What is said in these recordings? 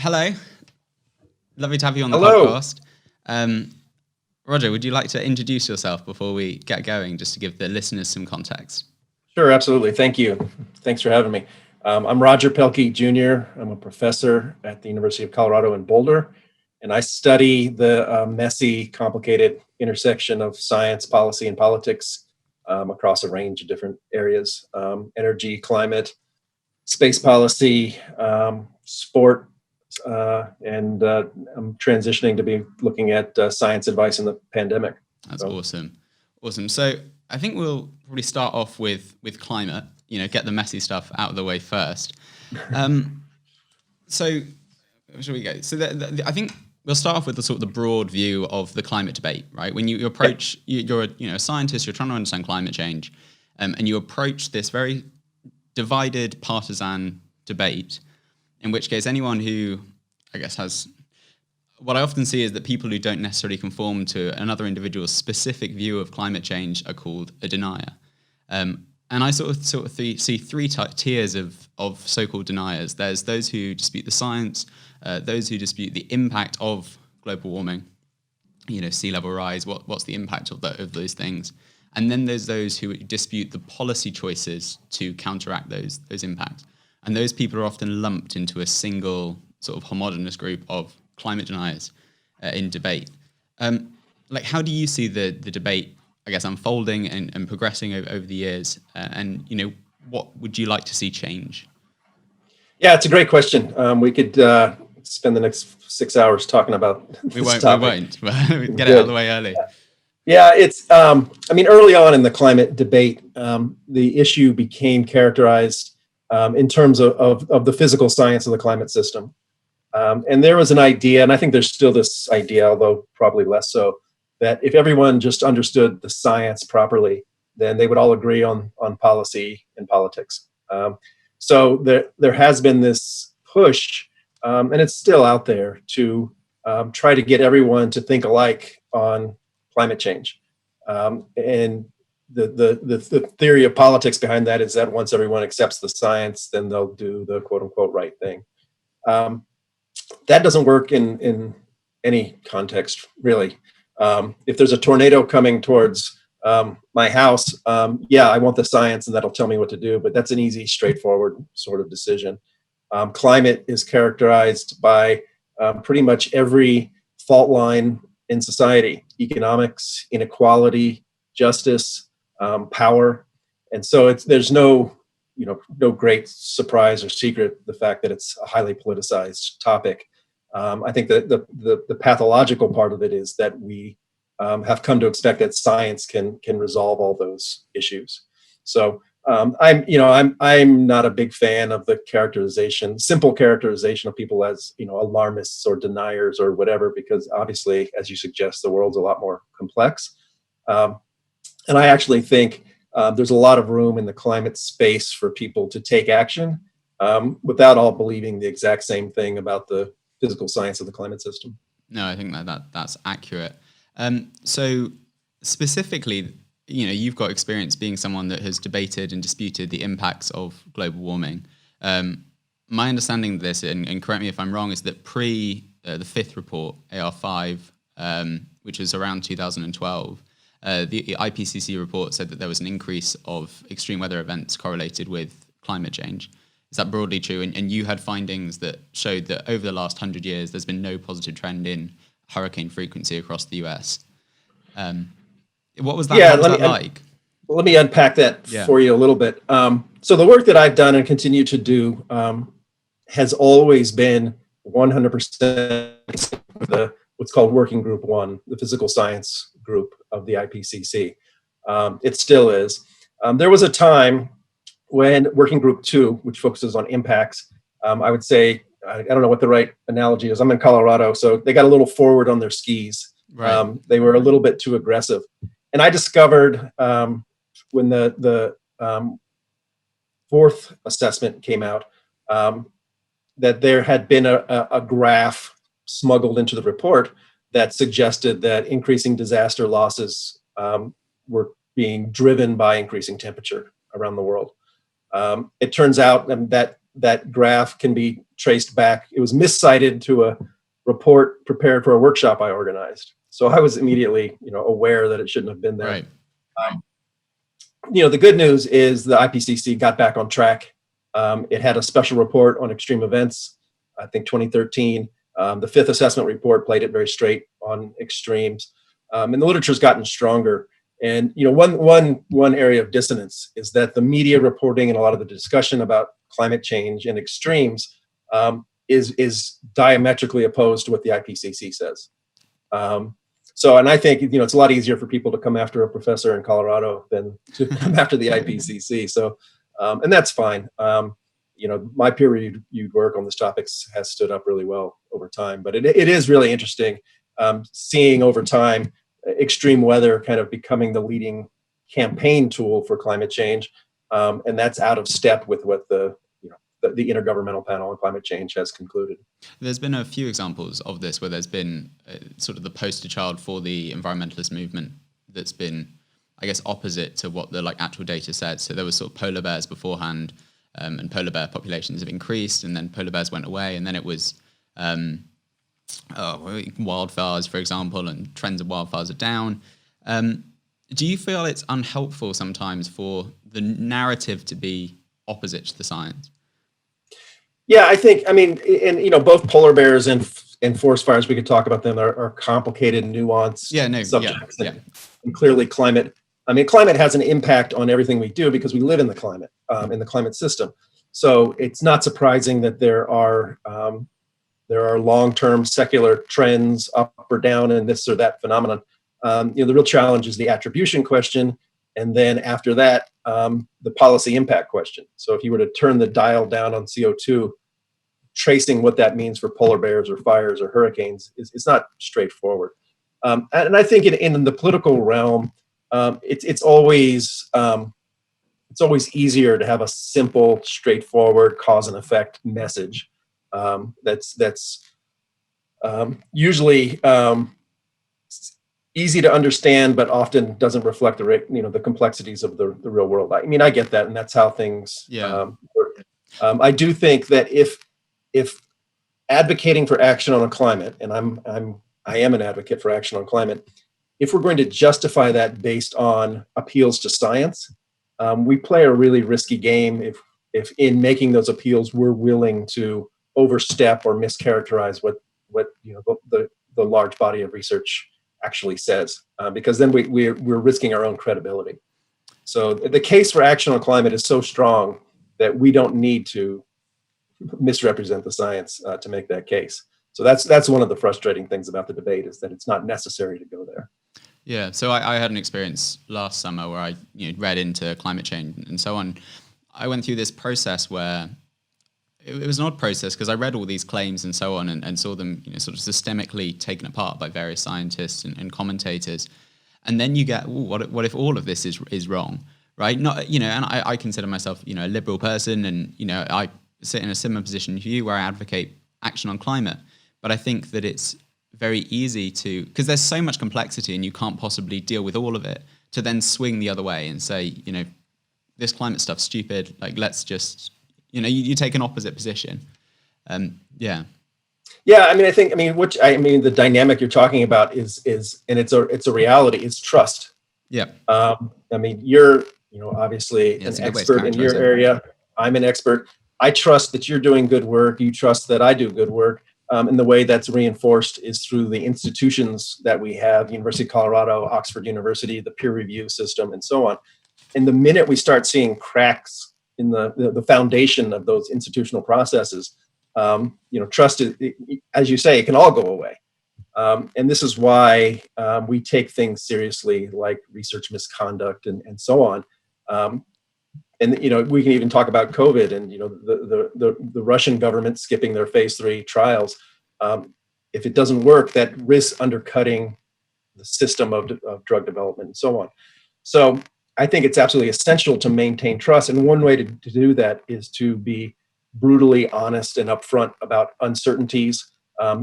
Hello. Lovely to have you on the Hello. podcast. Roger, would you like to introduce yourself before we get going, just to give the listeners some context? Sure, absolutely. Thank you. Thanks for having me. I'm Roger Pielke Jr. I'm a professor at the University of Colorado in Boulder, and I study the messy, complicated intersection of science, policy, and politics across a range of different areas: energy, climate, space policy, sport, and I'm transitioning to be looking at science advice in the pandemic. That's awesome. Awesome. So I think we'll probably start off with climate, get the messy stuff out of the way first. So shall we go? So I think we'll start off with the broad view of the climate debate, right? When you approach, you're a scientist, you're trying to understand climate change, and you approach this very divided partisan debate, in which case anyone who, I guess, has... What I often see is that people who don't necessarily conform to another individual's specific view of climate change are called a denier. And I sort of see three tiers of so-called deniers. There's those who dispute the science, those who dispute the impact of global warming, sea level rise, what's the impact of those things. And then there's those who dispute the policy choices to counteract those impacts. And those people are often lumped into a single sort of homogenous group of climate deniers in debate. How do you see the debate, I guess, unfolding and progressing over the years? And what would you like to see change? Yeah, it's a great question. We could spend the next 6 hours talking about this topic. We won't. Get it out of the way early. Yeah, it's, early on in the climate debate, the issue became characterized in terms of the physical science of the climate system. And there was an idea, and I think there's still this idea, although probably less so, that if everyone just understood the science properly, then they would all agree on policy and politics. So there has been this push, and it's still out there, to try to get everyone to think alike on climate change. And the theory of politics behind that is that once everyone accepts the science, then they'll do the quote unquote right thing. That doesn't work in any context, really. If there's a tornado coming towards my house, I want the science and that'll tell me what to do, but that's an easy, straightforward sort of decision. Climate is characterized by pretty much every fault line in society: economics, inequality, justice, power. And so there's no great surprise or secret, the fact that it's a highly politicized topic. I think that the pathological part of it is that we have come to expect that science can resolve all those issues. So I'm not a big fan of the simple characterization of people as alarmists or deniers or whatever, because obviously, as you suggest, the world's a lot more complex. And I actually think there's a lot of room in the climate space for people to take action without all believing the exact same thing about the physical science of the climate system. No, I think that's accurate. So specifically, you've got experience being someone that has debated and disputed the impacts of global warming. My understanding of this, and correct me if I'm wrong, is that pre the fifth report, AR5, which was around 2012, the IPCC report said that there was an increase of extreme weather events correlated with climate change. Is that broadly true? And you had findings that showed that over the last 100 years, there's been no positive trend in hurricane frequency across the US. What was that, like? Let me unpack that for you a little bit. So the work that I've done and continue to do has always been 100% what's called Working Group 1, the physical science group of the IPCC. It still is. There was a time when Working Group 2, which focuses on impacts, I would say, I don't know what the right analogy is. I'm in Colorado, so they got a little forward on their skis. Right. They were a little bit too aggressive. And I discovered when the fourth assessment came out that there had been a graph smuggled into the report that suggested that increasing disaster losses were being driven by increasing temperature around the world. It turns out that graph can be traced back. It was miscited to a report prepared for a workshop I organized. So I was immediately, aware that it shouldn't have been there. Right. The good news is the IPCC got back on track. It had a special report on extreme events, I think 2013. The fifth assessment report played it very straight on extremes. And the literature's gotten stronger. And one area of dissonance is that the media reporting and a lot of the discussion about climate change and extremes is diametrically opposed to what the IPCC says. And I think it's a lot easier for people to come after a professor in Colorado than to come after the IPCC. So, and that's fine. My peer-reviewed work on this topic has stood up really well over time. But it is really interesting seeing over time extreme weather kind of becoming the leading campaign tool for climate change, and that's out of step with what the Intergovernmental Panel on Climate Change has concluded. There's been a few examples of this where there's been sort of the poster child for the environmentalist movement that's been, I guess, opposite to what the actual data said. So there was sort of polar bears beforehand, and polar bear populations have increased, and then polar bears went away, and then it was wildfires, for example, and trends of wildfires are down. Do you feel it's unhelpful sometimes for the narrative to be opposite to the science? Yeah, I think, both polar bears and forest fires, we could talk about them, are complicated, nuanced subjects. Yeah. And clearly climate has an impact on everything we do because we live in the climate system. So it's not surprising that there are long-term secular trends up or down in this or that phenomenon. The real challenge is the attribution question. And then after that, the policy impact question. So if you were to turn the dial down on CO2, tracing what that means for polar bears or fires or hurricanes is not straightforward. And I think in the political realm, it's always easier to have a simple, straightforward cause and effect message that's usually easy to understand, but often doesn't reflect the complexities of the real world. I get that, and that's how things work. I do think that if advocating for action on climate, and I am an advocate for action on climate, if we're going to justify that based on appeals to science, we play a really risky game if in making those appeals we're willing to overstep or mischaracterize what the large body of research actually says, because then we're risking our own credibility. So the case for action on climate is so strong that we don't need to misrepresent the science to make that case. So that's one of the frustrating things about the debate, is that it's not necessary to go there. Yeah, so I had an experience last summer where I read into climate change and so on. I went through this process where it was an odd process because I read all these claims and so on and saw them sort of systemically taken apart by various scientists and commentators. And then you get, what if all of this is wrong, right? Not, and I consider myself, a liberal person, and, I sit in a similar position to you where I advocate action on climate. But I think that it's very easy to, because there's so much complexity and you can't possibly deal with all of it, to then swing the other way and say, this climate stuff's stupid, let's just, you take an opposite position. Yeah, I think the dynamic you're talking about is and it's a reality, it's trust. Yeah. You're obviously an expert in your area. I'm an expert. I trust that you're doing good work. You trust that I do good work. And the way that's reinforced is through the institutions that we have: University of Colorado, Oxford University, the peer review system, and so on. And the minute we start seeing cracks in the foundation of those institutional processes, trust is, as you say, it can all go away. And this is why we take things seriously, like research misconduct and so on. And we can even talk about COVID and the Russian government skipping their phase 3 trials. If it doesn't work, that risks undercutting the system of drug development and so on. So I think it's absolutely essential to maintain trust, and one way to do that is to be brutally honest and upfront about uncertainties.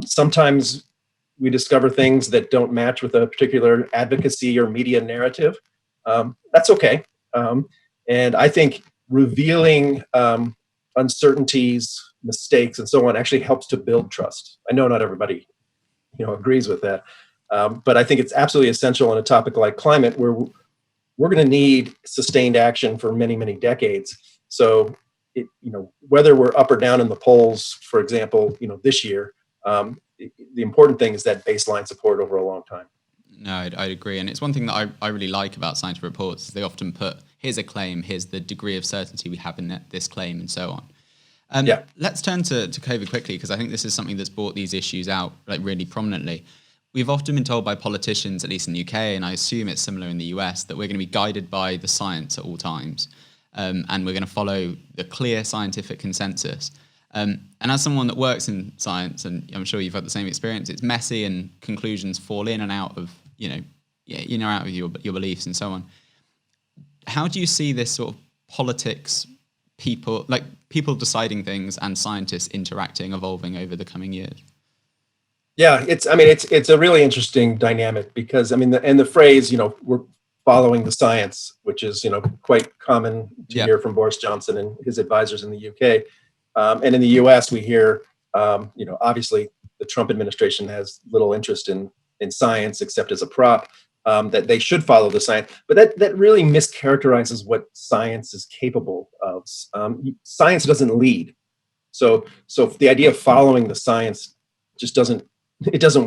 Sometimes we discover things that don't match with a particular advocacy or media narrative. That's okay. And I think revealing uncertainties mistakes and so on actually helps to build trust. I know not everybody, agrees with that, but I think it's absolutely essential on a topic like climate, where we're going to need sustained action for many, many decades. So, whether we're up or down in the polls, for example, this year, the important thing is that baseline support over a long time. No, I'd agree. And it's one thing that I really like about scientific reports. They often put, here's a claim, here's the degree of certainty we have in this claim, and so on. Let's turn to COVID quickly, because I think this is something that's brought these issues out really prominently. We've often been told by politicians, at least in the UK, and I assume it's similar in the US, that we're going to be guided by the science at all times. And we're going to follow the clear scientific consensus. And as someone that works in science, and I'm sure you've had the same experience, it's messy and conclusions fall in and out of, out of your beliefs and so on. How do you see this sort of politics, people deciding things and scientists interacting, evolving over the coming years? Yeah, it's a really interesting dynamic, because the phrase, we're following the science, which is quite common to hear from Boris Johnson and his advisors in the UK, and in the US we hear obviously the Trump administration has little interest in science except as a prop, that they should follow the science, but that really mischaracterizes what science is capable of. Science doesn't lead, so the idea of following the science just doesn't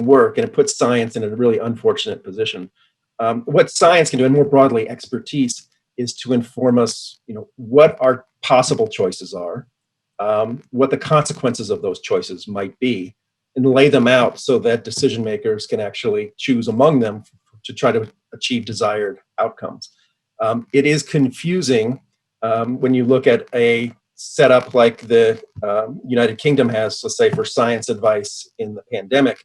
work, and it puts science in a really unfortunate position. What science can do, and more broadly expertise, is to inform us, what our possible choices are, what the consequences of those choices might be, and lay them out so that decision makers can actually choose among them to try to achieve desired outcomes. It is confusing when you look at a setup like the United Kingdom has, let's say, for science advice in the pandemic.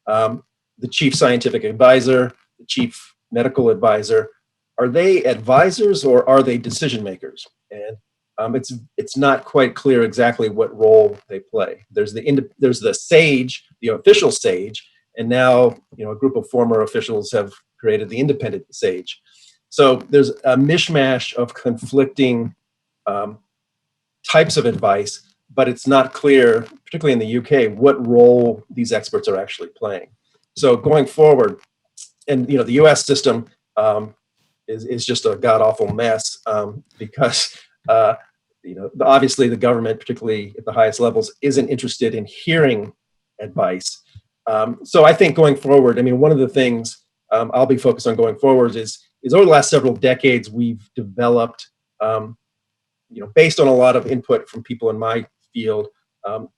The chief scientific advisor, the chief medical advisor, are they advisors or are they decision makers? And it's not quite clear exactly what role they play. There's the sage, the official sage, and now a group of former officials have created the independent sage. So there's a mishmash of conflicting types of advice, but it's not clear, particularly in the UK, what role these experts are actually playing. So going forward, and the US system is just a god-awful mess, because obviously the government, particularly at the highest levels, isn't interested in hearing advice. So I think going forward, one of the things I'll be focused on going forward is over the last several decades, we've developed, based on a lot of input from people in my field,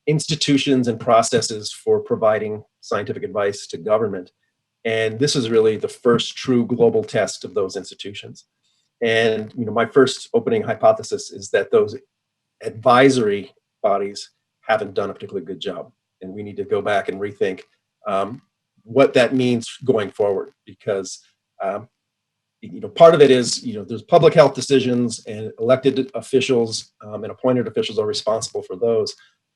institutions and processes for providing scientific advice to government. And this is really the first true global test of those institutions. And my first opening hypothesis is that those advisory bodies haven't done a particularly good job, and we need to go back and rethink what that means going forward. Because part of it is there's public health decisions, and elected officials and appointed officials are responsible for those.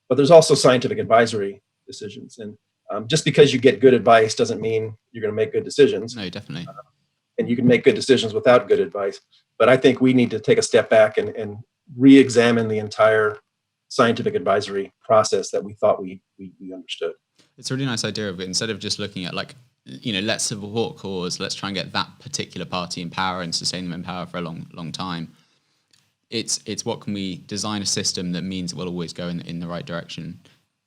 But there's also scientific advisory decisions, and just because you get good advice doesn't mean you're going to make good decisions. No, definitely. And you can make good decisions without good advice. But I think we need to take a step back and re-examine the entire scientific advisory process that we thought we understood. It's a really nice idea of it. Instead of just looking at let's support cause, let's try and get that particular party in power and sustain them in power for a long time. It's what can we design a system that means it will always go in the right direction.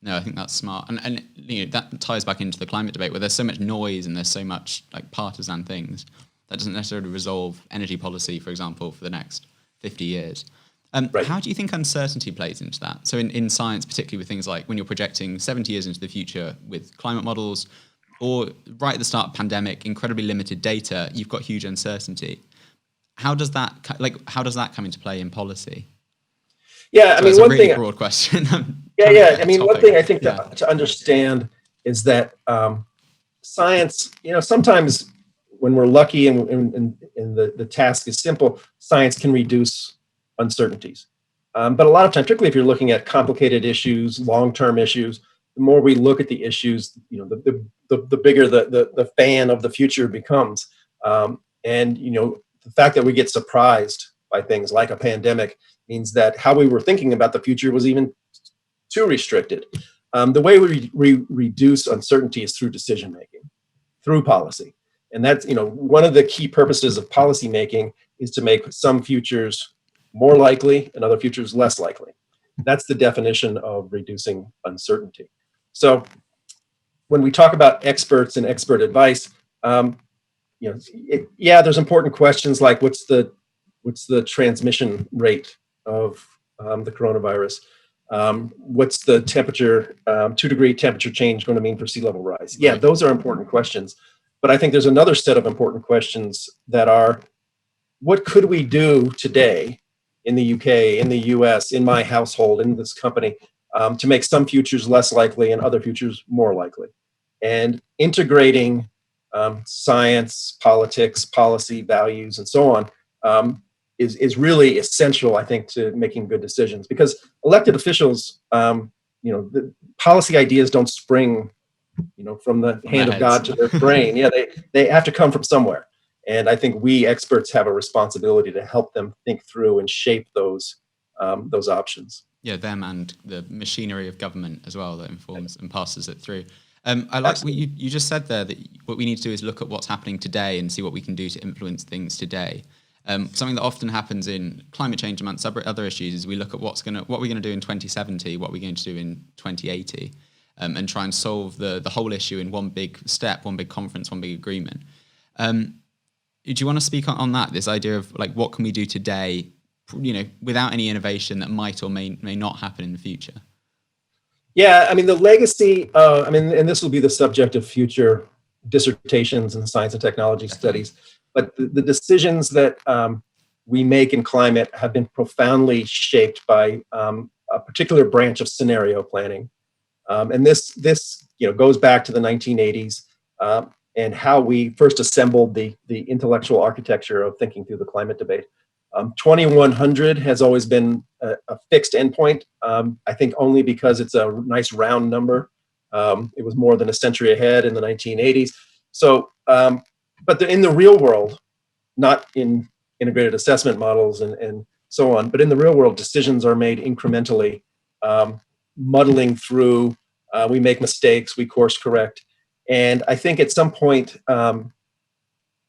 No, I think that's smart. And that ties back into the climate debate, where there's so much noise and there's so much partisan things. That doesn't necessarily resolve energy policy, for example, for the next 50 years. Right. How do you think uncertainty plays into that? So in science, particularly with things like when you're projecting 70 years into the future with climate models, or right at the start of pandemic, incredibly limited data, you've got huge uncertainty. How does that come into play in policy? Yeah, so it's a really broad question. One thing I think to understand is that science, sometimes when we're lucky and the task is simple, science can reduce uncertainties. But a lot of times, particularly if you're looking at complicated issues, long-term issues, the more we look at the issues, the bigger the fan of the future becomes. And the fact that we get surprised by things like a pandemic means that how we were thinking about the future was even too restricted. The way we reduce uncertainty is through decision making, through policy. And that's, one of the key purposes of policy making is to make some futures more likely and other futures less likely. That's the definition of reducing uncertainty. So when we talk about experts and expert advice, there's important questions like what's the transmission rate of the coronavirus? What's the temperature, 2-degree temperature change going to mean for sea level rise? Yeah, those are important questions. But I think there's another set of important questions that are, what could we do today in the UK, in the US, in my household, in this company, to make some futures less likely and other futures more likely? And integrating science, politics, policy, values, and so on is really essential, I think, to making good decisions. Because elected officials, the policy ideas don't spring, from the hand of God to their brain. Yeah, they have to come from somewhere. And I think we experts have a responsibility to help them think through and shape those options. Yeah, them and the machinery of government as well that informs and passes it through. I like what you just said there, that what we need to do is look at what's happening today and see what we can do to influence things today. Something that often happens in climate change amongst other issues is we look at what we're going to do in 2070, what we're going to do in 2080, and try and solve the whole issue in one big step, one big conference, one big agreement. Do you want to speak on that, this idea of like what can we do today, without any innovation that might or may not happen in the future? Yeah, the legacy, and this will be the subject of future dissertations in science and technology studies, but the decisions that we make in climate have been profoundly shaped by a particular branch of scenario planning. And this goes back to the 1980s and how we first assembled the intellectual architecture of thinking through the climate debate. 2100 has always been a fixed endpoint, I think only because it's a nice round number. It was more than a century ahead in the 1980s. So, but in the real world, not in integrated assessment models and so on, but in the real world, decisions are made incrementally, muddling through, we make mistakes, we course correct. And I think at some point,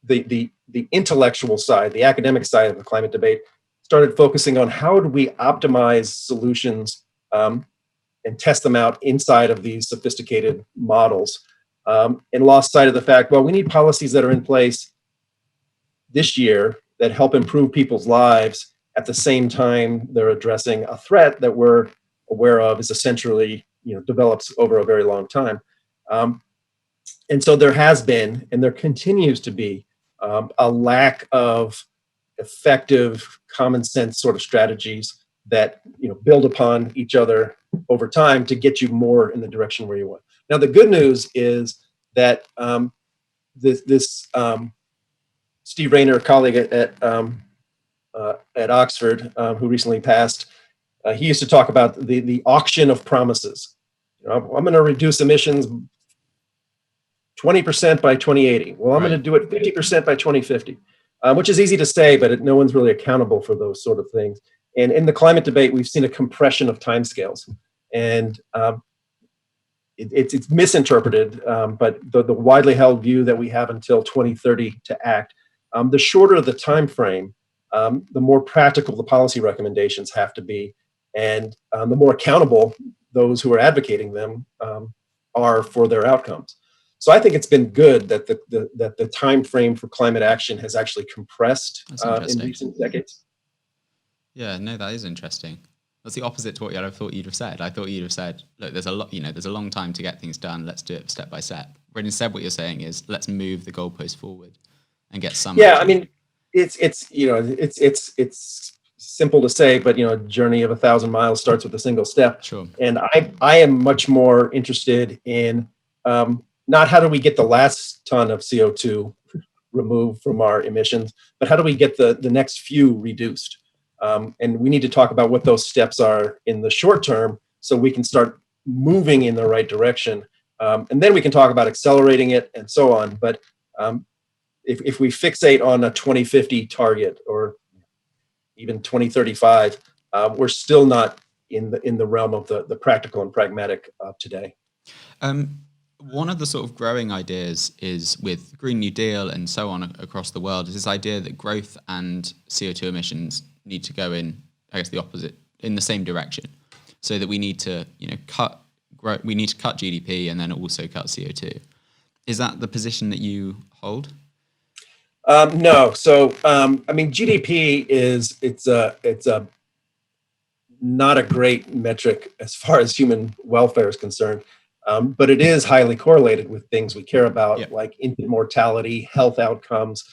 the intellectual side, the academic side of the climate debate started focusing on how do we optimize solutions and test them out inside of these sophisticated models, and lost sight of the fact, well, we need policies that are in place this year that help improve people's lives at the same time they're addressing a threat that we're aware of is essentially, develops over a very long time. And so there has been, and there continues to be, a lack of effective, common sense sort of strategies that build upon each other over time to get you more in the direction where you want. Now, the good news is that this Steve Rayner, a colleague at Oxford, who recently passed, he used to talk about the auction of promises. I'm going to reduce emissions 20% by 2080. Well, I'm going to do it 50% by 2050, which is easy to say, but no one's really accountable for those sort of things. And in the climate debate, we've seen a compression of timescales, and it's misinterpreted. But the widely held view that we have until 2030 to act, the shorter the time frame, the more practical the policy recommendations have to be, and the more accountable those who are advocating them are for their outcomes. So I think it's been good that the time frame for climate action has actually compressed in recent decades. Yeah, no, that is interesting. That's the opposite to what I thought you'd have said. I thought you'd have said, look, there's a long time to get things done. Let's do it step by step. But instead, what you're saying is, let's move the goalpost forward and get some. Yeah, action. It's simple to say, but a journey of 1,000 miles starts with a single step. Sure. And I am much more interested in not how do we get the last ton of CO2 removed from our emissions, but how do we get the next few reduced? And we need to talk about what those steps are in the short term so we can start moving in the right direction. And then we can talk about accelerating it and so on. But if we fixate on a 2050 target or even 2035, we're still not in the realm of the practical and pragmatic of today. One of the sort of growing ideas is with Green New Deal and so on across the world is this idea that growth and CO2 emissions need to go in, I guess, the opposite, in the same direction, so that we need to, cut GDP and then also cut CO2. Is that the position that you hold? No. So, GDP it's a not a great metric as far as human welfare is concerned. But it is highly correlated with things we care about, like infant mortality, health outcomes,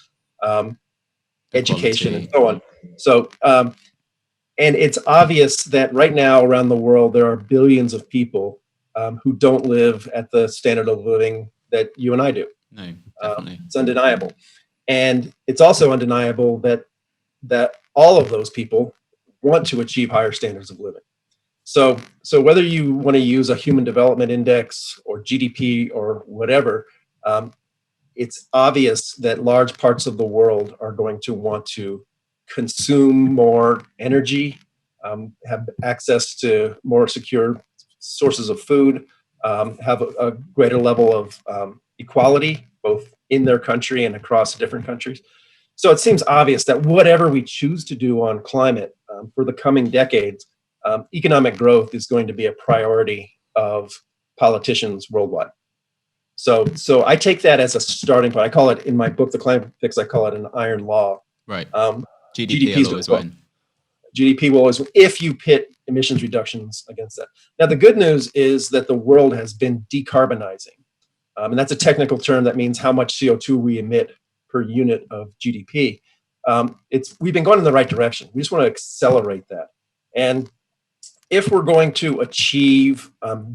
education, and so on. So, and it's obvious that right now around the world, there are billions of people who don't live at the standard of living that you and I do. No, definitely. It's undeniable. And it's also undeniable that all of those people want to achieve higher standards of living. So whether you want to use a human development index or GDP or whatever, it's obvious that large parts of the world are going to want to consume more energy, have access to more secure sources of food, have a greater level of equality, both in their country and across different countries. So it seems obvious that whatever we choose to do on climate for the coming decades, economic growth is going to be a priority of politicians worldwide. So I take that as a starting point. I call it in my book, The Climate Fix, I call it an iron law. Right. GDP will always win. GDP will always win if you pit emissions reductions against that. Now, the good news is that the world has been decarbonizing. And that's a technical term that means how much CO2 we emit per unit of GDP. We've been going in the right direction. We just want to accelerate that. And if we're going to achieve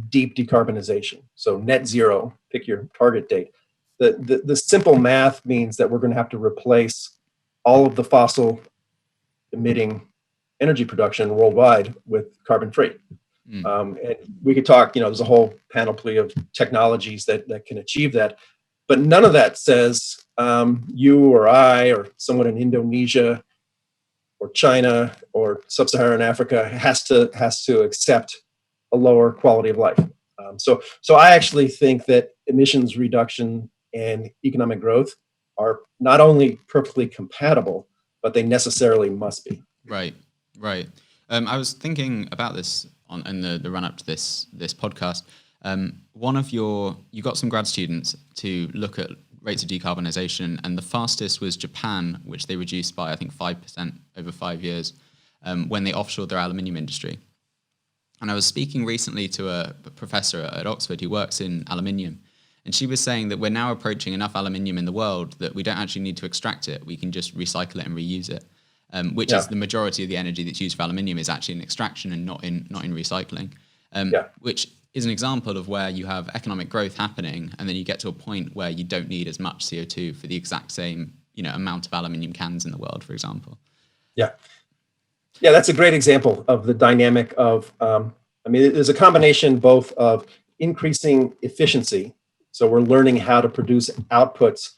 deep decarbonization, so net zero, pick your target date, the simple math means that we're going to have to replace all of the fossil emitting energy production worldwide with carbon free. And we could talk, there's a whole panoply of technologies that can achieve that. But none of that says you or I or someone in Indonesia or China or sub-Saharan Africa has to accept a lower quality of life. So I actually think that emissions reduction and economic growth are not only perfectly compatible, but they necessarily must be. Right. I was thinking about this in the run up to this podcast. You got some grad students to look at rates of decarbonisation, and the fastest was Japan, which they reduced by, I think, 5% over 5 years when they offshored their aluminium industry. And I was speaking recently to a professor at Oxford who works in aluminium, and she was saying that we're now approaching enough aluminium in the world that we don't actually need to extract it. We can just recycle it and reuse it, which is the majority of the energy that's used for aluminium is actually in extraction and not in recycling, which is an example of where you have economic growth happening, and then you get to a point where you don't need as much CO2 for the exact same amount of aluminium cans in the world, for example. Yeah, that's a great example of the dynamic of, there's a combination both of increasing efficiency. So we're learning how to produce outputs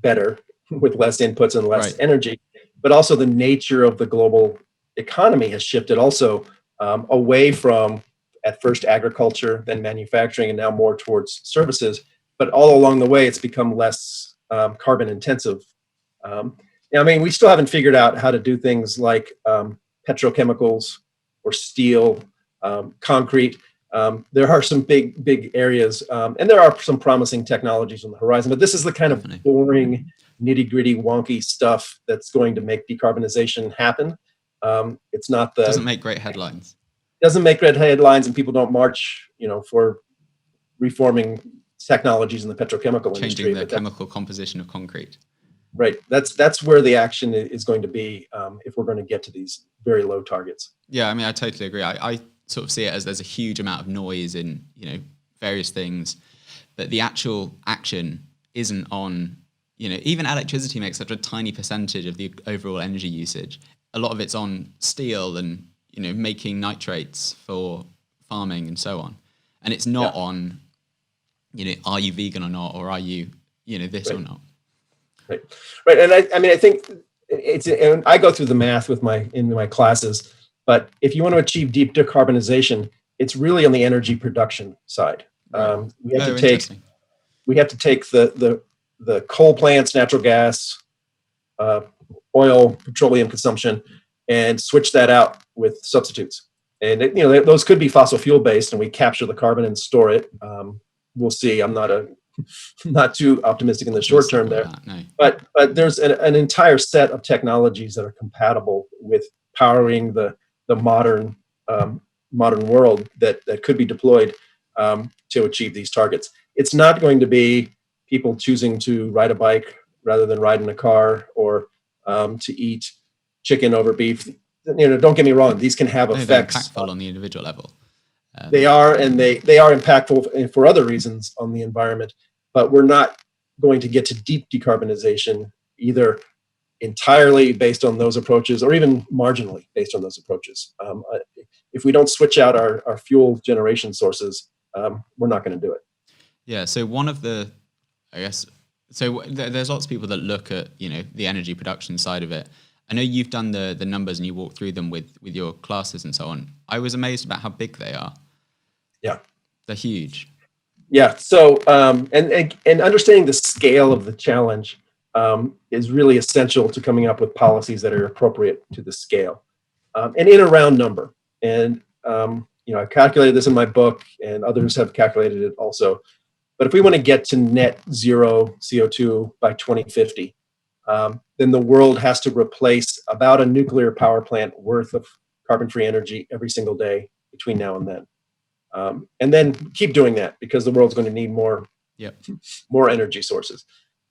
better with less inputs and less energy, but also the nature of the global economy has shifted also away from at first agriculture, then manufacturing, and now more towards services. But all along the way, it's become less carbon intensive. We still haven't figured out how to do things like petrochemicals or steel, concrete. There are some big areas, and there are some promising technologies on the horizon, but this is the kind of boring, nitty-gritty, wonky stuff that's going to make decarbonization happen. It's not the... Doesn't make great headlines. Doesn't make great headlines, and people don't march, for reforming technologies in the petrochemical industry. Changing the chemical composition of concrete. Right. That's where the action is going to be if we're going to get to these very low targets. Yeah, I totally agree. I sort of see it as there's a huge amount of noise in various things, but the actual action isn't on. Even electricity makes such a tiny percentage of the overall energy usage. A lot of it's on steel and making nitrates for farming and so on, and it's not on are you vegan or not, or are you this or not. Right. And I think it's, and I go through the math in my classes. But if you want to achieve deep decarbonization, it's really on the energy production side. Right. We have to take the coal plants, natural gas, oil, petroleum consumption, and switch that out with substitutes. And those could be fossil fuel based, and we capture the carbon and store it. We'll see. I'm not too optimistic in the short term there, no. but there's an entire set of technologies that are compatible with powering the modern world that could be deployed to achieve these targets. It's not going to be people choosing to ride a bike rather than ride in a car, or to eat chicken over beef. Don't get me wrong; these can have effects. They're impactful on the individual level. They are, and they are impactful for other reasons on the environment. But we're not going to get to deep decarbonization either entirely based on those approaches, or even marginally based on those approaches. If we don't switch out our fuel generation sources, we're not going to do it. Yeah. So one of the, I guess, there's lots of people that look at the energy production side of it. I know you've done the numbers and you walk through them with your classes and so on. I was amazed about how big they are. Yeah, they're huge. Yeah. So and understanding the scale of the challenge is really essential to coming up with policies that are appropriate to the scale, and in a round number. And I calculated this in my book, and others have calculated it also. But if we want to get to net zero CO2 by 2050, then the world has to replace about a nuclear power plant worth of carbon-free energy every single day between now and then. And then keep doing that, because the world's going to need more energy sources.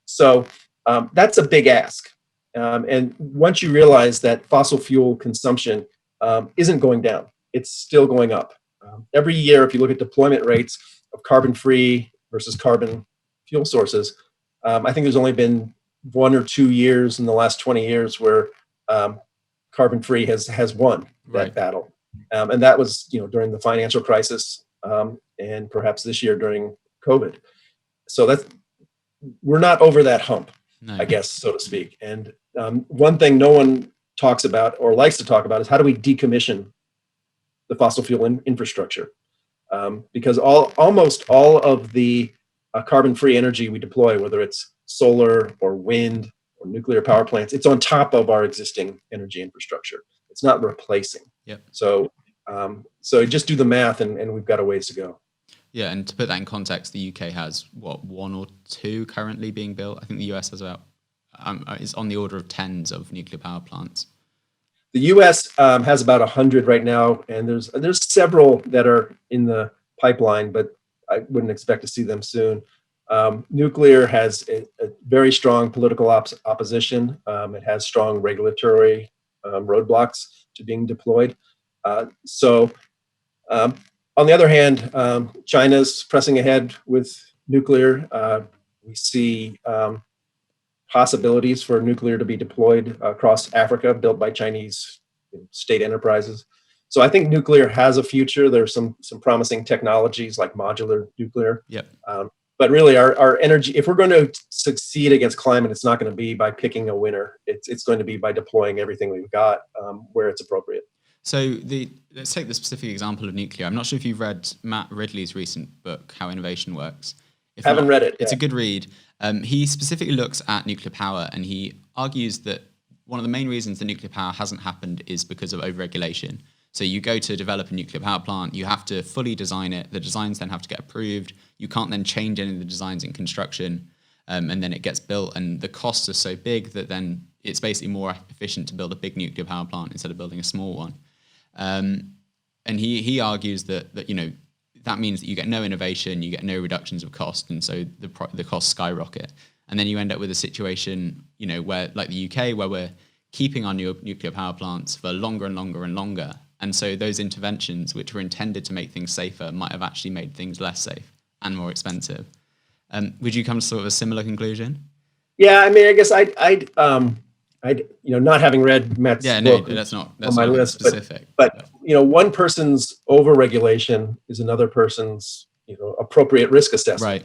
So that's a big ask. And once you realize that fossil fuel consumption isn't going down, it's still going up. Every year, if you look at deployment rates of carbon-free versus carbon fuel sources, I think there's only been 1 or 2 years in the last 20 years where carbon-free has won that battle. And that was, during the financial crisis, and perhaps this year during COVID. So we're not over that hump, I guess, so to speak. And one thing no one talks about or likes to talk about is how do we decommission the fossil fuel infrastructure? Because almost all of the carbon-free energy we deploy, whether it's solar or wind or nuclear power plants, it's on top of our existing energy infrastructure. It's not replacing. Yep. So just do the math, and we've got a ways to go. Yeah, and to put that in context, the UK has 1 or 2 currently being built. I think the US has about it's on the order of tens of nuclear power plants. The U.S. Has about 100 right now, and there's several that are in the pipeline, but I wouldn't expect to see them soon. Nuclear has a very strong political opposition. It has strong regulatory roadblocks to being deployed. On the other hand, China's pressing ahead with nuclear. We see possibilities for nuclear to be deployed across Africa, built by Chinese state enterprises. So I think nuclear has a future. There's some promising technologies like modular nuclear. Yep. But really, our energy, if we're going to succeed against climate, it's not going to be by picking a winner. It's going to be by deploying everything we've got where it's appropriate. So let's take the specific example of nuclear. I'm not sure if you've read Matt Ridley's recent book, How Innovation Works. If haven't read it. It's a good read. He specifically looks at nuclear power, and he argues that one of the main reasons that nuclear power hasn't happened is because of overregulation. So you go to develop a nuclear power plant, you have to fully design it. The designs then have to get approved. You can't then change any of the designs in construction, and then it gets built. And the costs are so big that then it's basically more efficient to build a big nuclear power plant instead of building a small one. And he argues that that means that you get no innovation, you get no reductions of cost, and so the costs skyrocket. And then you end up with a situation, where like the UK, where we're keeping our nuclear power plants for longer and longer and longer. And so those interventions, which were intended to make things safer, might have actually made things less safe and more expensive. Would you come to sort of a similar conclusion? Yeah, I mean, I guess I'd not having read Matt's book, that's not on my list, specific. But one person's overregulation is another person's appropriate risk assessment.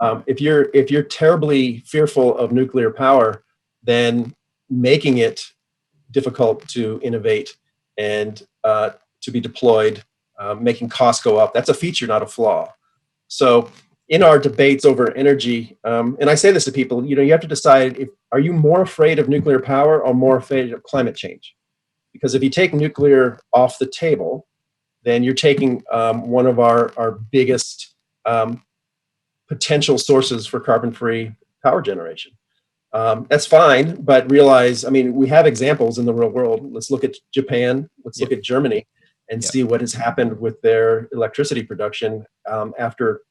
Right. If you're terribly fearful of nuclear power, then making it difficult to innovate and to be deployed, making costs go up. That's a feature, not a flaw. So in our debates over energy, and I say this to people, you have to decide, are you more afraid of nuclear power or more afraid of climate change? Because if you take nuclear off the table, then you're taking one of our biggest potential sources for carbon-free power generation. That's fine, but realize, we have examples in the real world. Let's look at Japan, let's look at Germany, and see what has happened with their electricity production after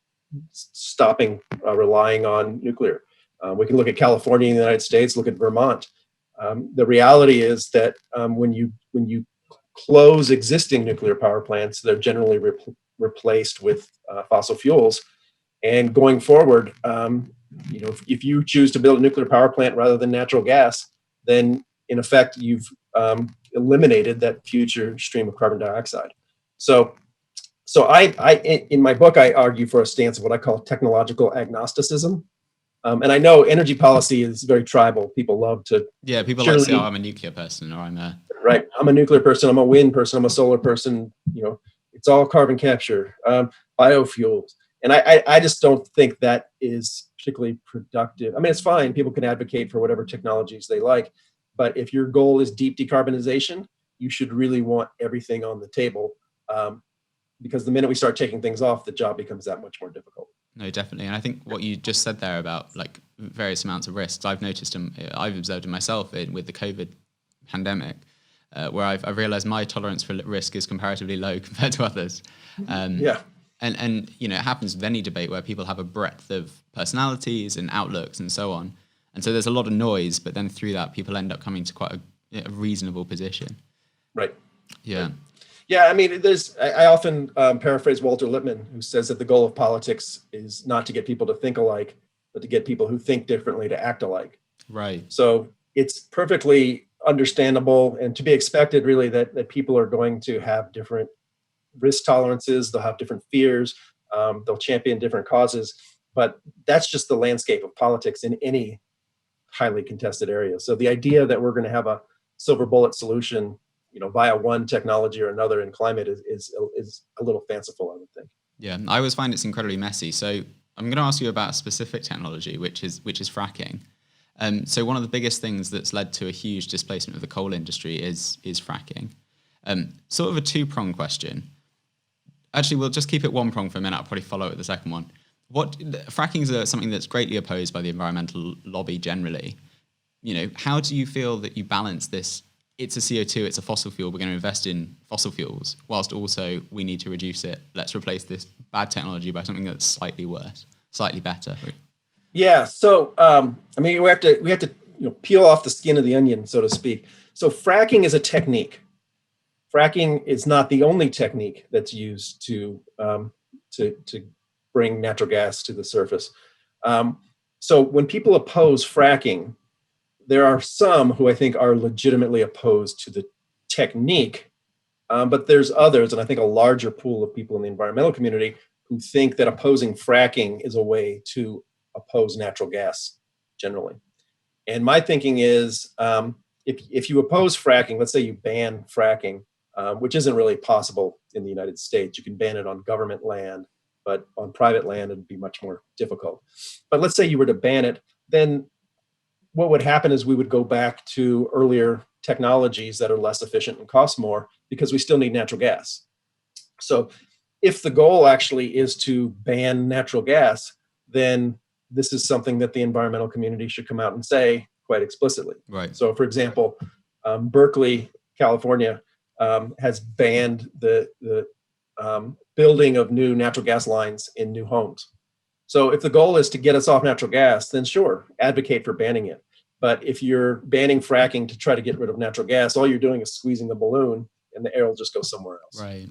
stopping relying on nuclear. We can look at California in the United States, look at Vermont. The reality is that when you close existing nuclear power plants, they're generally replaced with fossil fuels. And going forward, if you choose to build a nuclear power plant rather than natural gas, then in effect you've eliminated that future stream of carbon dioxide. So I in my book I argue for a stance of what I call technological agnosticism. And I know energy policy is very tribal. People love to people like to say, I'm a nuclear person, or I'm a nuclear person, I'm a wind person, I'm a solar person. It's all carbon capture, biofuels. And I just don't think that is particularly productive. It's fine. People can advocate for whatever technologies they like. But if your goal is deep decarbonization, you should really want everything on the table. Because the minute we start taking things off, the job becomes that much more difficult. No, definitely. And I think what you just said there about like various amounts of risks, I've noticed them, I've observed in myself with the COVID pandemic, where I've realized my tolerance for risk is comparatively low compared to others. And it happens with any debate where people have a breadth of personalities and outlooks and so on. And so there's a lot of noise, but then through that, people end up coming to quite a reasonable position. Right. Yeah. Yeah, I often paraphrase Walter Lippmann, who says that the goal of politics is not to get people to think alike, but to get people who think differently to act alike. Right. So it's perfectly understandable and to be expected, really, that people are going to have different risk tolerances, they'll have different fears, they'll champion different causes, but that's just the landscape of politics in any highly contested area. So the idea that we're going to have a silver bullet solution, via one technology or another in climate is a little fanciful, I would think. Yeah, I always find it's incredibly messy. So I'm going to ask you about a specific technology, which is fracking. So one of the biggest things that's led to a huge displacement of the coal industry is fracking. Sort of a two-pronged question. Actually, we'll just keep it one prong for a minute. I'll probably follow it with the second one. Fracking is something that's greatly opposed by the environmental lobby generally. How do you feel that you balance this? It's a CO2, it's a fossil fuel. We're going to invest in fossil fuels, whilst also we need to reduce it. Let's replace this bad technology by something that's slightly worse, slightly better. Yeah. So, we have to peel off the skin of the onion, so to speak. So fracking is a technique. Fracking is not the only technique that's used to bring natural gas to the surface. So when people oppose fracking, there are some who I think are legitimately opposed to the technique, but there's others, and I think a larger pool of people in the environmental community who think that opposing fracking is a way to oppose natural gas generally. And my thinking is, if you oppose fracking, let's say you ban fracking, which isn't really possible in the United States. You can ban it on government land, but on private land, it'd be much more difficult. But let's say you were to ban it, then what would happen is we would go back to earlier technologies that are less efficient and cost more because we still need natural gas. So if the goal actually is to ban natural gas, then this is something that the environmental community should come out and say quite explicitly. Right. So for example, Berkeley, California, has banned the building of new natural gas lines in new homes. So if the goal is to get us off natural gas, then sure, advocate for banning it. But if you're banning fracking to try to get rid of natural gas, all you're doing is squeezing the balloon and the air will just go somewhere else. Right.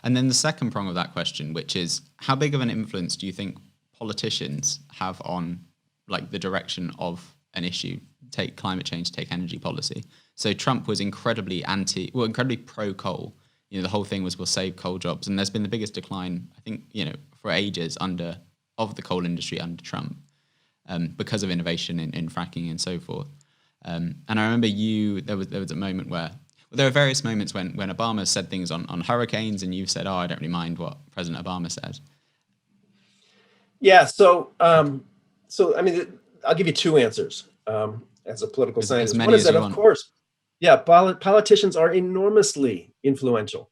And then the second prong of that question, which is how big of an influence do you think politicians have on the direction of an issue, take climate change, take energy policy? So Trump was incredibly pro coal. The whole thing was we'll save coal jobs. And there's been the biggest decline, I think, for ages of the coal industry under Trump, because of innovation in fracking and so forth. And I remember there was a moment where there are various moments when Obama said things on hurricanes, and you've said, "Oh, I don't really mind what President Obama said." Yeah. So I mean, I'll give you two answers as a political As scientist. many One is as that, you of want. course, yeah, politicians are enormously influential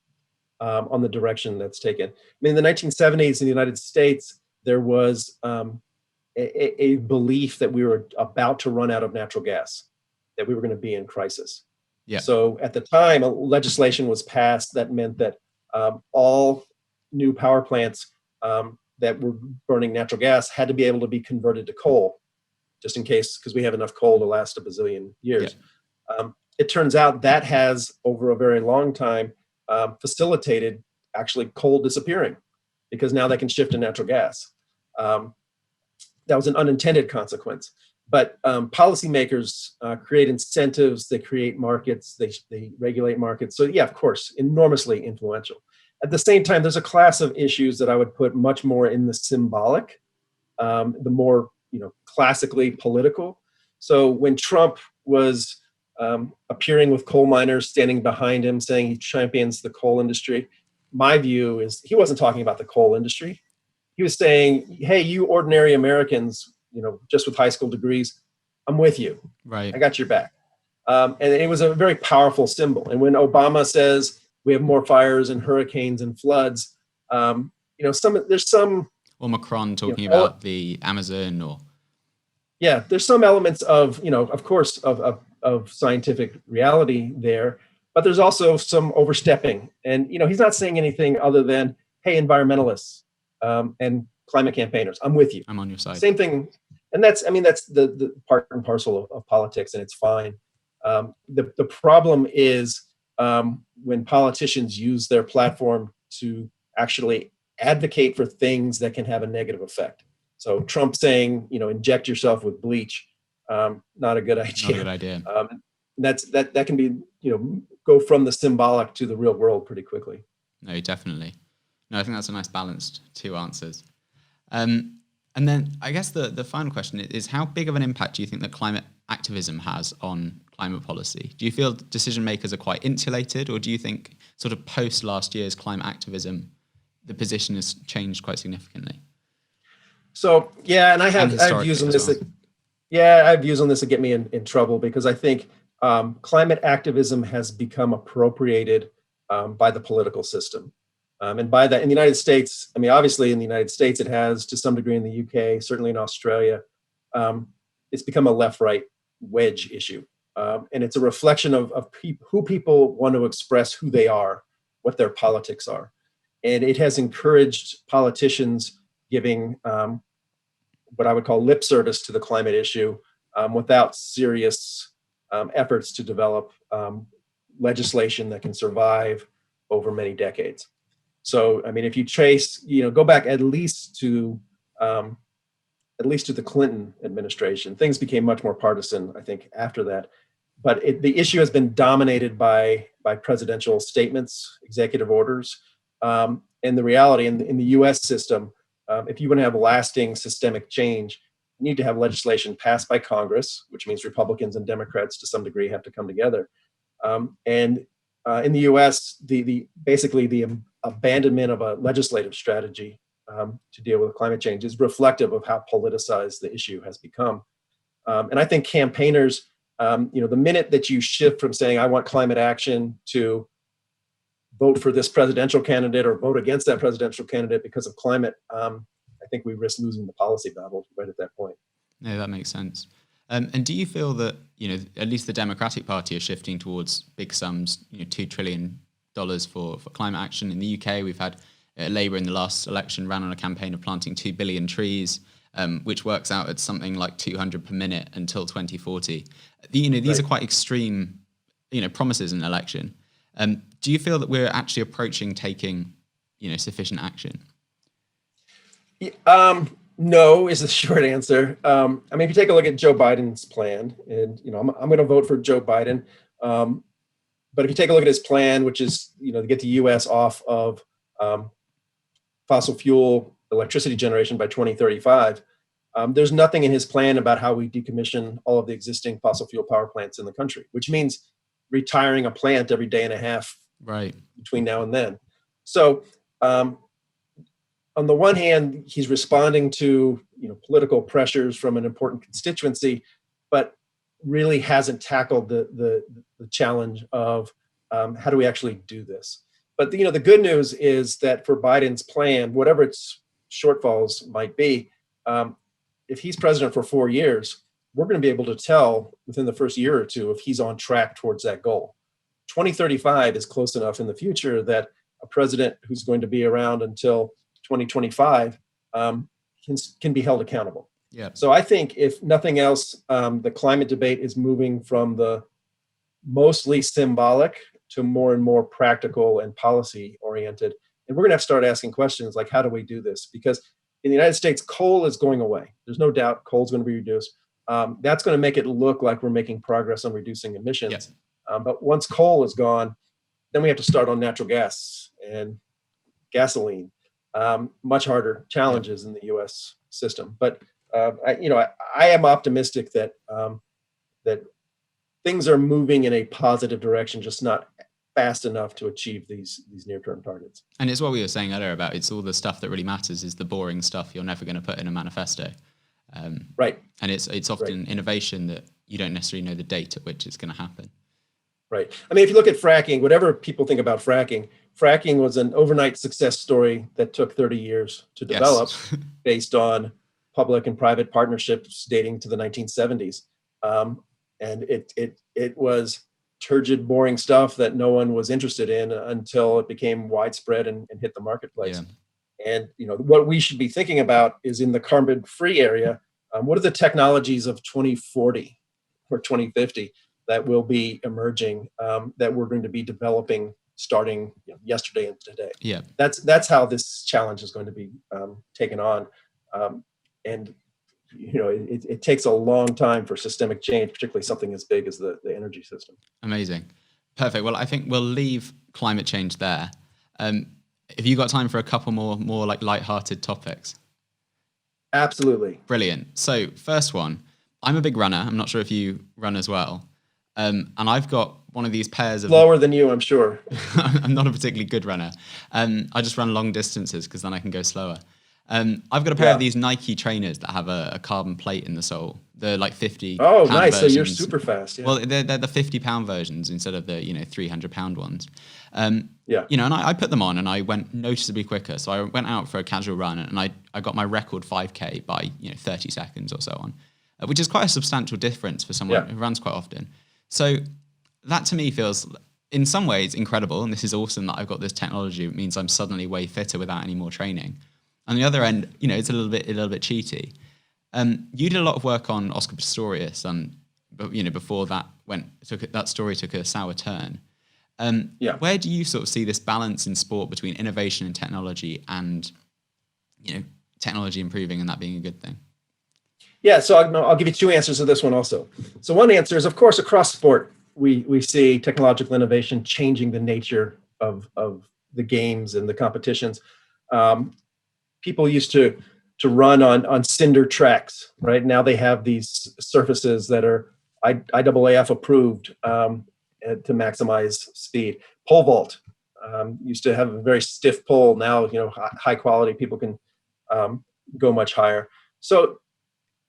on the direction that's taken. I mean, in the 1970s in the United States, there was a belief that we were about to run out of natural gas, that we were going to be in crisis. Yeah. So at the time, legislation was passed that meant that all new power plants that were burning natural gas had to be able to be converted to coal, just in case, because we have enough coal to last a bazillion years. Yeah. It turns out that has, over a very long time, facilitated actually coal disappearing, because now they can shift to natural gas. That was an unintended consequence. But policymakers create incentives, they create markets, they regulate markets. So yeah, of course, enormously influential. At the same time, there's a class of issues that I would put much more in the symbolic, the more classically political. So when Trump was appearing with coal miners standing behind him, saying he champions the coal industry, my view is he wasn't talking about the coal industry. He was saying, "Hey, you ordinary Americans, just with high school degrees, I'm with you. Right. I got your back." And it was a very powerful symbol. And when Obama says we have more fires and hurricanes and floods, there's some. Or Macron talking about the Amazon, or. Yeah, there's some elements of, of course, of scientific reality there, but there's also some overstepping. And, he's not saying anything other than, "Hey, environmentalists and climate campaigners, I'm with you. I'm on your side." Same thing. And that's the part and parcel of politics, and it's fine. The problem is when politicians use their platform to actually advocate for things that can have a negative effect. So Trump saying, inject yourself with bleach, not a good idea. Not a good idea. That can be, go from the symbolic to the real world pretty quickly. No, definitely. No, I think that's a nice balanced two answers. And then I guess the final question is, how big of an impact do you think that climate activism has on climate policy? Do you feel decision makers are quite insulated, or do you think sort of post last year's climate activism, the position has changed quite significantly? So, yeah, and I have views on this. I have views on this that get me in trouble, because I think climate activism has become appropriated by the political system. And by that, in the United States, I mean, obviously in the United States, it has to some degree in the UK, certainly in Australia. It's become a left-right wedge issue. And it's a reflection of who people want to express who they are, what their politics are. And it has encouraged politicians giving what I would call lip service to the climate issue without serious efforts to develop legislation that can survive over many decades. So, I mean, if you trace, go back at least to the Clinton administration, things became much more partisan, I think, after that. But the issue has been dominated by presidential statements, executive orders, and the reality in the U.S. system. If you want to have lasting systemic change, you need to have legislation passed by Congress, which means Republicans and Democrats to some degree have to come together. And in the U.S., basically the abandonment of a legislative strategy to deal with climate change is reflective of how politicized the issue has become. And I think campaigners, the minute that you shift from saying I want climate action to vote for this presidential candidate or vote against that presidential candidate because of climate, I think we risk losing the policy battle right at that point. No, that makes sense. And do you feel that, at least the Democratic Party is shifting towards big sums, $2 trillion for climate action? In the UK, we've had Labour in the last election ran on a campaign of planting 2 billion trees, which works out at something like 200 per minute until 2040. These are quite extreme, promises in an election. Do you feel that we're actually approaching taking, sufficient action? No, is the short answer. I mean, if you take a look at Joe Biden's plan, and I'm going to vote for Joe Biden. But if you take a look at his plan, which is to get the U.S. off of fossil fuel electricity generation by 2035, there's nothing in his plan about how we decommission all of the existing fossil fuel power plants in the country. Which means retiring a plant every day and a half Right. between now and then. So on the one hand, he's responding to political pressures from an important constituency, but really hasn't tackled the challenge of how do we actually do this. But the good news is that for Biden's plan, whatever its shortfalls might be, if he's president for 4 years, we're going to be able to tell within the first year or two if he's on track towards that goal. 2035 is close enough in the future that a president who's going to be around until 2025 can be held accountable. Yeah. So I think if nothing else, the climate debate is moving from the mostly symbolic to more and more practical and policy oriented. And we're going to have to start asking questions like, how do we do this? Because in the United States, coal is going away. There's no doubt coal's going to be reduced. That's going to make it look like we're making progress on reducing emissions. Yeah. But once coal is gone, then we have to start on natural gas and gasoline. Much harder challenges in the U.S. system. But I am optimistic that that things are moving in a positive direction, just not fast enough to achieve these near-term targets. And it's what we were saying earlier about it's all the stuff that really matters is the boring stuff you're never going to put in a manifesto. Right. And it's often innovation that you don't necessarily know the date at which it's going to happen. Right. I mean, if you look at fracking, whatever people think about fracking was an overnight success story that took 30 years to develop based on public and private partnerships dating to the 1970s. And it was turgid, boring stuff that no one was interested in until it became widespread and hit the marketplace. Yeah. And what we should be thinking about is in the carbon-free area, what are the technologies of 2040 or 2050 that will be emerging, that we're going to be developing starting yesterday and today. Yeah, that's how this challenge is going to be taken on, and it takes a long time for systemic change, particularly something as big as the energy system. Amazing, perfect. Well, I think we'll leave climate change there. Have you got time for a couple more like lighthearted topics? Absolutely. Brilliant. So first one, I'm a big runner. I'm not sure if you run as well. And I've got one of these pairs of... Slower than you, I'm sure. I'm not a particularly good runner. I just run long distances because then I can go slower. I've got a pair of these Nike trainers that have a carbon plate in the sole. They're like 50. Oh, nice. Versions. So you're super fast. Yeah. Well, they're the 50-pound versions instead of the 300-pound ones. And I put them on and I went noticeably quicker. So I went out for a casual run and I got my record 5K by 30 seconds or so on, which is quite a substantial difference for someone who runs quite often. So that to me feels in some ways incredible. And this is awesome that I've got this technology. It means I'm suddenly way fitter without any more training. On the other end, it's a little bit cheaty. You did a lot of work on Oscar Pistorius, and before that that story took a sour turn. Where do you sort of see this balance in sport between innovation and technology, and technology improving and that being a good thing? Yeah, so I'll give you two answers to this one also. So one answer is, of course, across sport, we see technological innovation changing the nature of the games and the competitions. People used to run on cinder tracks, right? Now they have these surfaces that are IAAF approved to maximize speed. Pole vault used to have a very stiff pole. Now, high quality, people can go much higher. So,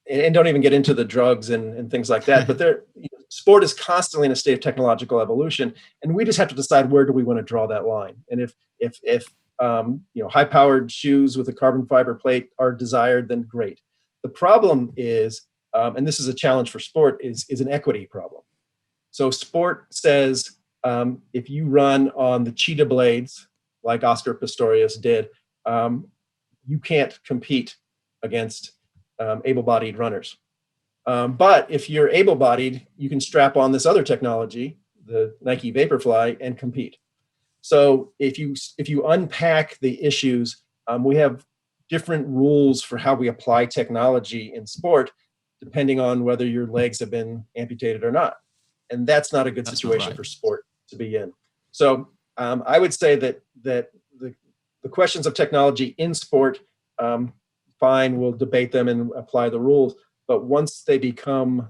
and don't even get into the drugs and things like that. But sport is constantly in a state of technological evolution, and we just have to decide where do we want to draw that line. And if high-powered shoes with a carbon fiber plate are desired, then great. The problem is, and this is a challenge for sport, is an equity problem. So sport says if you run on the cheetah blades, like Oscar Pistorius did, you can't compete against able-bodied runners. But if you're able-bodied, you can strap on this other technology, the Nike Vaporfly, and compete. So if you unpack the issues, we have different rules for how we apply technology in sport, depending on whether your legs have been amputated or not. And that's not a good situation for sport to be in. So I would say that the questions of technology in sport, fine, we'll debate them and apply the rules. But once they become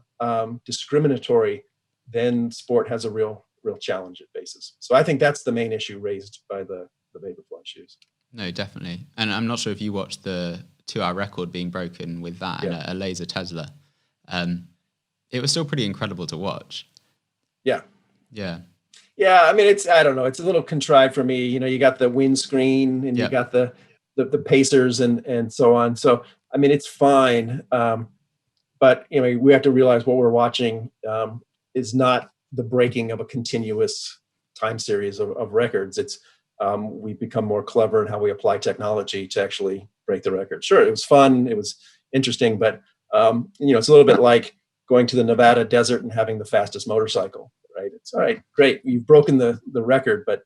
discriminatory, then sport has a real real challenge it faces. So I think that's the main issue raised by the vaporfly shoes. No, definitely. And I'm not sure if you watched the 2-hour record being broken with that and a laser Tesla. It was still pretty incredible to watch. Yeah. Yeah. Yeah, I mean, I don't know, it's a little contrived for me. You know, you got the windscreen and you got the pacers and so on. So, I mean, it's fine. But, you know, we have to realize what we're watching is not the breaking of a continuous time series of records. It's we've become more clever in how we apply technology to actually break the record. Sure, it was fun, it was interesting, but, you know, it's a little bit like going to the Nevada desert and having the fastest motorcycle. Right. It's all right. Great. You've broken the record, but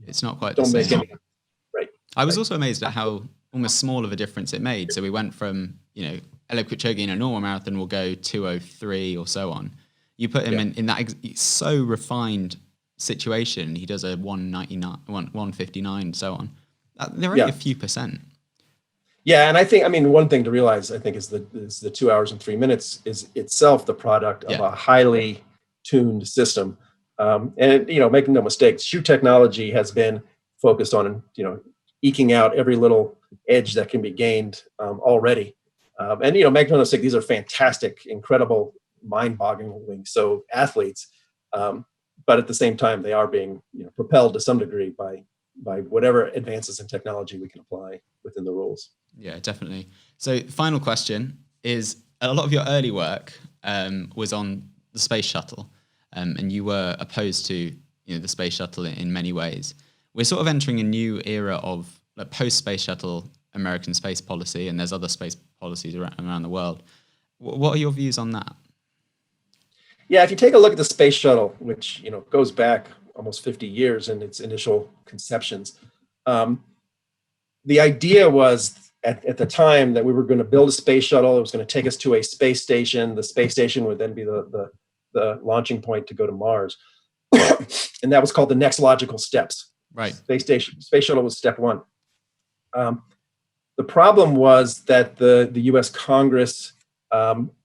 it's not quite don't the make same. any. Right. I was also amazed at how almost small of a difference it made. So we went from, you know, Eliud Kipchoge in a normal marathon will go 2:03 or so on. You put him in that so refined situation. He does a 1:99, 1:59, so on. They're only a few percent. Yeah, and I think, I mean, one thing to realize, I think, is the 2 hours and 3 minutes is itself the product of a highly tuned system. And, you know, making no mistakes, shoe technology has been focused on, you know, eking out every little edge that can be gained already. And, you know, make no mistake, these are fantastic, incredible, mind-boggling so athletes. But at the same time, they are being, you know, propelled to some degree by whatever advances in technology we can apply within the rules. Yeah, definitely. So final question is, a lot of your early work was on the space shuttle, and you were opposed to, you know, the space shuttle in many ways. We're sort of entering a new era of like, post-space shuttle American space policy, and there's other space policies around the world. What are your views on that? Yeah, if you take a look at the space shuttle, which, you know, goes back almost 50 years in its initial conceptions, the idea was at the time that we were going to build a space shuttle. It was going to take us to a space station. The space station would then be the launching point to go to Mars. And that was called the next logical steps. Right. Space shuttle was step one. The problem was that the US Congress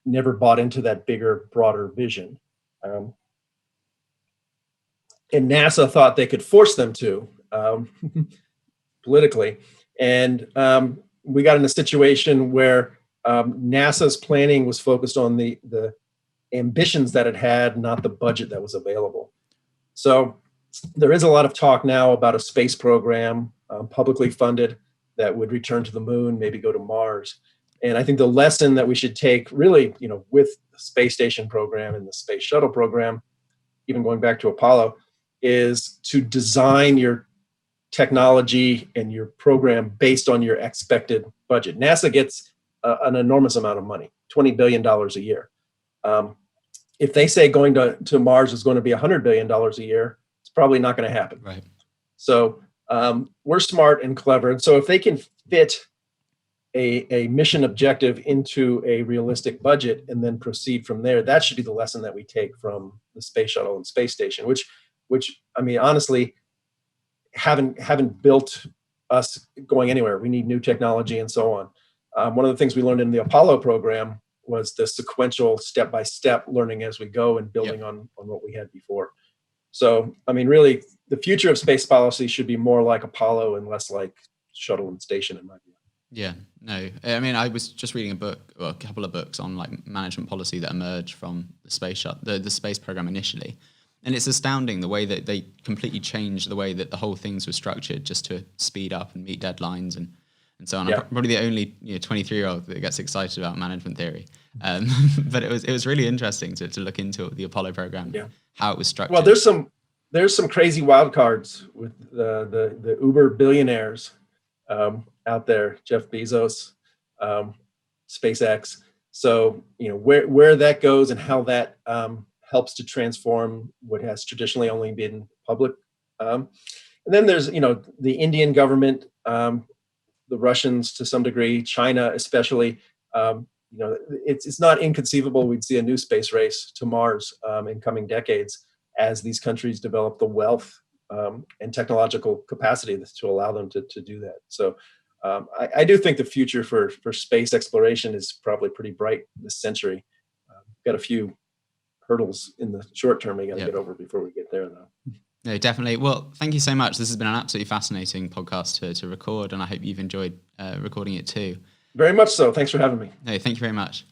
never bought into that bigger, broader vision. And NASA thought they could force them to politically. And we got in a situation where NASA's planning was focused on the ambitions that it had, not the budget that was available. So there is a lot of talk now about a space program, publicly funded, that would return to the moon, maybe go to Mars. And I think the lesson that we should take, really, you know, with the space station program and the space shuttle program, even going back to Apollo, is to design your technology and your program based on your expected budget. NASA gets an enormous amount of money, $20 billion a year. If they say going to Mars is going to be $100 billion a year, it's probably not going to happen. Right. So we're smart and clever. And so if they can fit a mission objective into a realistic budget and then proceed from there, that should be the lesson that we take from the space shuttle and space station, which I mean, honestly, haven't built us going anywhere. We need new technology and so on. One of the things we learned in the Apollo program was the sequential step-by-step learning as we go and building on what we had before. So, I mean, really, the future of space policy should be more like Apollo and less like shuttle and station, in my view. Yeah, no, I mean, I was just reading a couple of books on like management policy that emerged from the space program initially. And it's astounding the way that they completely changed the way that the whole things were structured just to speed up and meet deadlines and so on. Yeah. I'm probably the only 23-year-old that gets excited about management theory. But it was really interesting to look into the Apollo program, how it was structured. Well, there's some crazy wild cards with the Uber billionaires out there, Jeff Bezos, SpaceX. So, you know, where that goes and how that helps to transform what has traditionally only been public. And then there's, you know, the Indian government, the Russians to some degree, China especially. You know, it's not inconceivable we'd see a new space race to Mars in coming decades as these countries develop the wealth and technological capacity to allow them to do that. So I do think the future for space exploration is probably pretty bright this century. Got a few hurdles in the short term we got to Yep. get over before we get there, though. No, definitely. Well, thank you so much. This has been an absolutely fascinating podcast to record, and I hope you've enjoyed recording it too. Very much so. Thanks for having me. No, thank you very much.